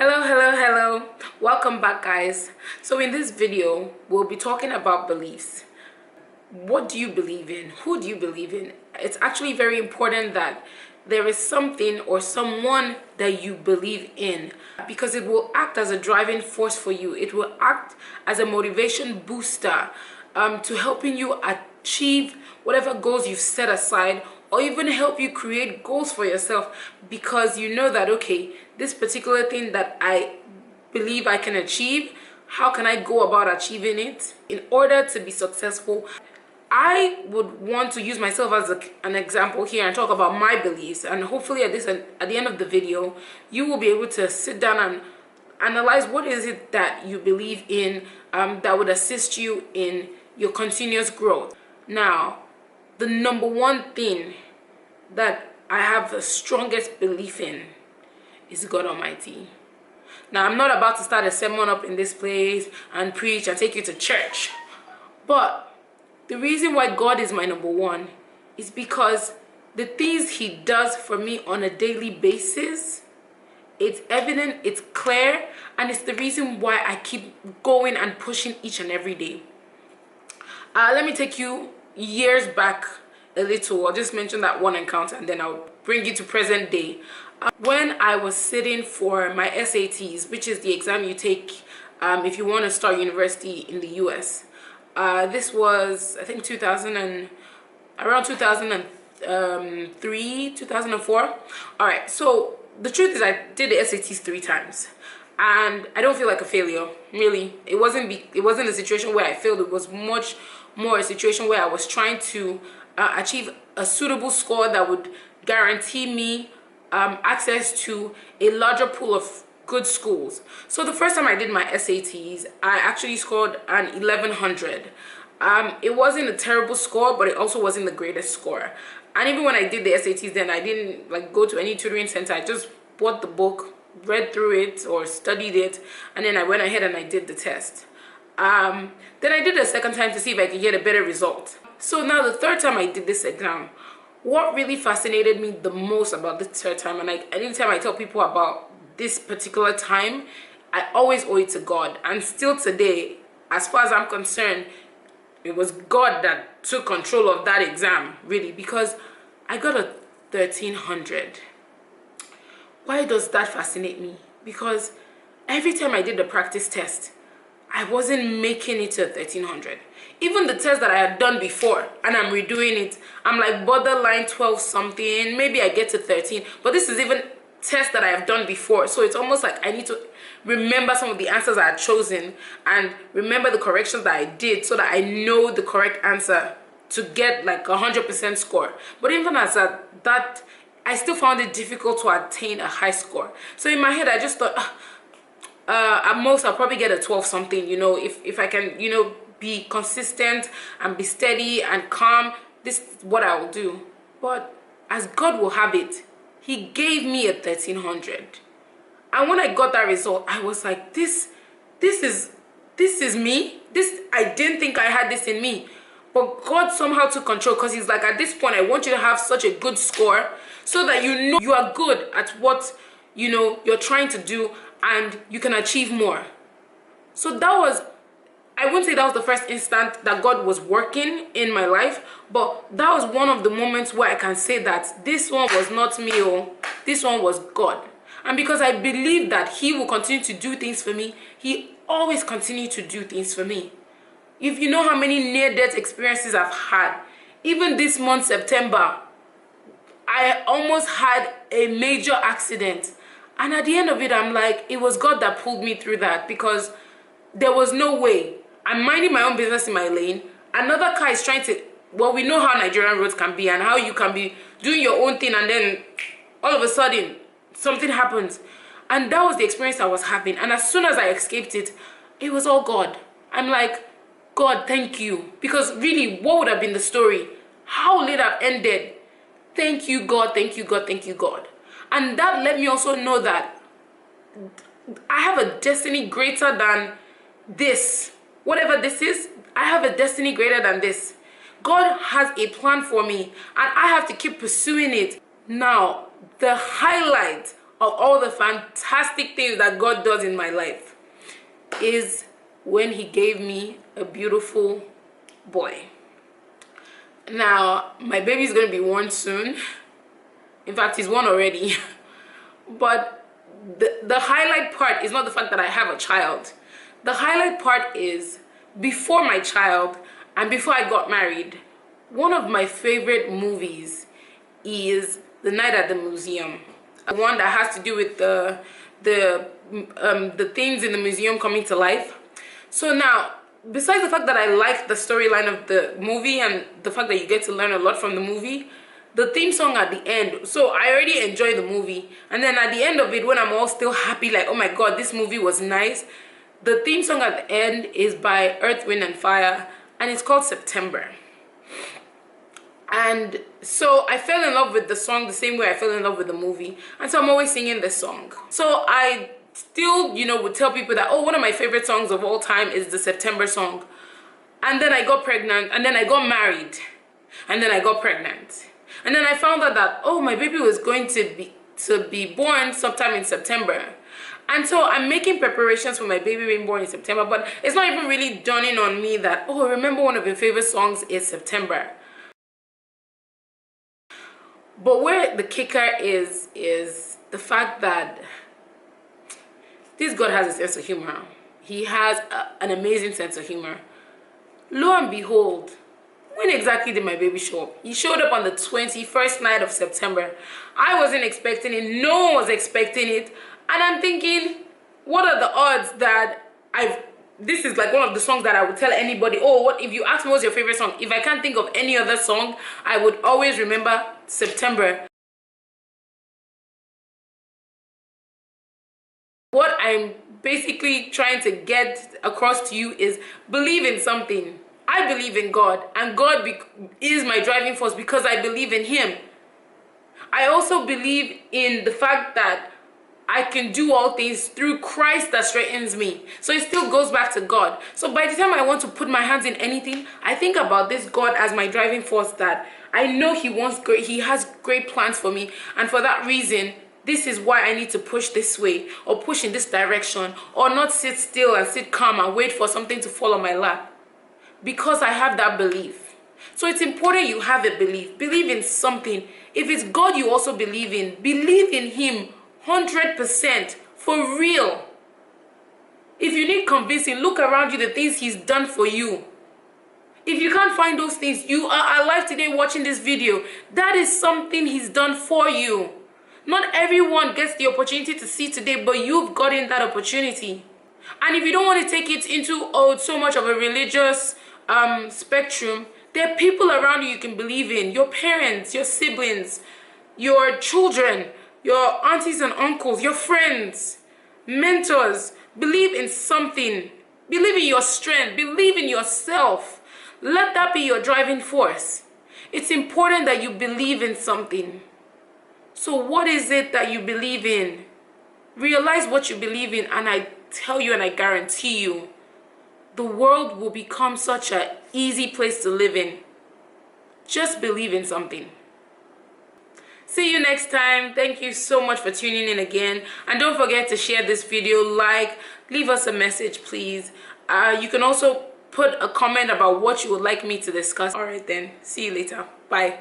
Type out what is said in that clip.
Hello. Welcome back, guys. So in this video, we'll be talking about beliefs. What do you believe in? Who do you believe in? It's actually very important that there is something or someone that you believe in, because it will act as a driving force for you. It will act as a motivation booster to helping you achieve whatever goals you've set aside, or even help you create goals for yourself, because you know that, okay, this particular thing that I believe I can achieve, how can I go about achieving it in order to be successful? I would want to use myself as an example here and talk about my beliefs, and hopefully at the end of the video you will be able to sit down and analyze what is it that you believe in that would assist you in your continuous growth. Now, the number one thing that I have the strongest belief in is God Almighty. Now, I'm not about to start a sermon up in this place and preach and take you to church, but the reason why God is my number one is because the things He does for me on a daily basis, it's evident, it's clear, and it's the reason why I keep going and pushing each and every day. Let me take you years back a little. I'll just mention that one encounter and then I'll bring you to present day. When I was sitting for my SATs, which is the exam you take if you want to start university in the US. This was, I think, around 2003, 2004. All right, so the truth is I did the SATs 3 times. And I don't feel like a failure, really. It wasn't a situation where I failed. It was much more a situation where I was trying to achieve a suitable score that would guarantee me access to a larger pool of good schools. So the first time I did my SATs, I actually scored an 1100. It wasn't a terrible score, but it also wasn't the greatest score. And even when I did the SATs, then I didn't go to any tutoring center. I just bought the book, read through it or studied it, and then I went ahead and I did the test. Then I did a second time to see if I could get a better result. So now the third time I did this exam, what really fascinated me the most about the third time, and anytime I tell people about this particular time, I always owe it to God. And still today, as far as I'm concerned, it was God that took control of that exam, really, because I got a 1300. Why does that fascinate me? Because every time I did the practice test, I wasn't making it to 1300. Even the test that I had done before, and I'm redoing it, I'm like borderline 12 something, maybe I get to 13, but this is even tests that I have done before, so it's almost like I need to remember some of the answers I had chosen and remember the corrections that I did so that I know the correct answer to get like 100% score. But even as that, I still found it difficult to attain a high score. So in my head, I just thought, at most I'll probably get a 12 something, if I can, be consistent and be steady and calm, this is what I will do. But as God will have it, He gave me a 1300. And when I got that result, I was like, this is me. I didn't think I had this in me. But God somehow took control, because He's like, at this point, I want you to have such a good score so that you know you are good at what you're trying to do and you can achieve more. So that was, I wouldn't say that was the first instant that God was working in my life, but that was one of the moments where I can say that this one was not me, this one was God. And because I believe that He will continue to do things for me, He always continued to do things for me. If you know how many near-death experiences I've had, even this month, September, I almost had a major accident. And at the end of it, I'm like, it was God that pulled me through that, because there was no way. I'm minding my own business in my lane. Another car is trying to, well, we know how Nigerian roads can be and how you can be doing your own thing and then all of a sudden something happens. And that was the experience I was having. And as soon as I escaped it, it was all God. I'm like, God, thank you. Because really, what would have been the story? How would it have ended? Thank you, God, thank you, God, thank you, God. And that let me also know that I have a destiny greater than this. Whatever this is, I have a destiny greater than this. God has a plan for me, and I have to keep pursuing it. Now, the highlight of all the fantastic things that God does in my life is when he gave me a beautiful boy. Now, my baby's going to be 1 soon. In fact, he's 1 already. But the highlight part is not the fact that I have a child. The highlight part is before my child and before I got married, one of my favorite movies is The Night at the Museum. One that has to do with the things in the museum coming to life. So now, besides the fact that I like the storyline of the movie and the fact that you get to learn a lot from the movie, the theme song at the end, so I already enjoy the movie, and then at the end of it, when I'm all still happy, like, oh my god, this movie was nice, the theme song at the end is by Earth, Wind and Fire, and it's called September. And so I fell in love with the song the same way I fell in love with the movie, and so I'm always singing this song. So I still, you know, would tell people that, oh, one of my favorite songs of all time is the September song. And then I got pregnant, and then I got married, and then I got pregnant. And then I found out that, oh, my baby was going to be born sometime in September. And so I'm making preparations for my baby being born in September, but it's not even really dawning on me that, oh, remember one of your favorite songs is September. But where the kicker is the fact that this God has a sense of humor. He has an amazing sense of humor. Lo and behold, when exactly did my baby show up? He showed up on the 21st night of September. I wasn't expecting it. No one was expecting it. And I'm thinking, what are the odds that this is like one of the songs that I would tell anybody, oh, what if you ask me what's your favorite song? If I can't think of any other song, I would always remember September. What I'm basically trying to get across to you is believe in something. I believe in God, and God is my driving force because I believe in him. I also believe in the fact that I can do all things through Christ that strengthens me. So it still goes back to God. So by the time I want to put my hands in anything, I think about this God as my driving force, that I know he has great plans for me, and for that reason, this is why I need to push this way or push in this direction, or not sit still and sit calm and wait for something to fall on my lap. Because I have that belief. So it's important you have a belief. Believe in something. If it's God you also believe in him 100% for real. If you need convincing, look around you the things he's done for you. If you can't find those things, you are alive today watching this video. That is something he's done for you. Not everyone gets the opportunity to see today, but you've gotten that opportunity. And if you don't want to take it into so much of a religious spectrum, there are people around you can believe in. Your parents, your siblings, your children, your aunties and uncles, your friends, mentors. Believe in something. Believe in your strength. Believe in yourself. Let that be your driving force. It's important that you believe in something. So what is it that you believe in? Realize what you believe in, and I tell you and I guarantee you, the world will become such an easy place to live in. Just believe in something. See you next time. Thank you so much for tuning in again. And don't forget to share this video, leave us a message, please. You can also put a comment about what you would like me to discuss. Alright then, see you later. Bye.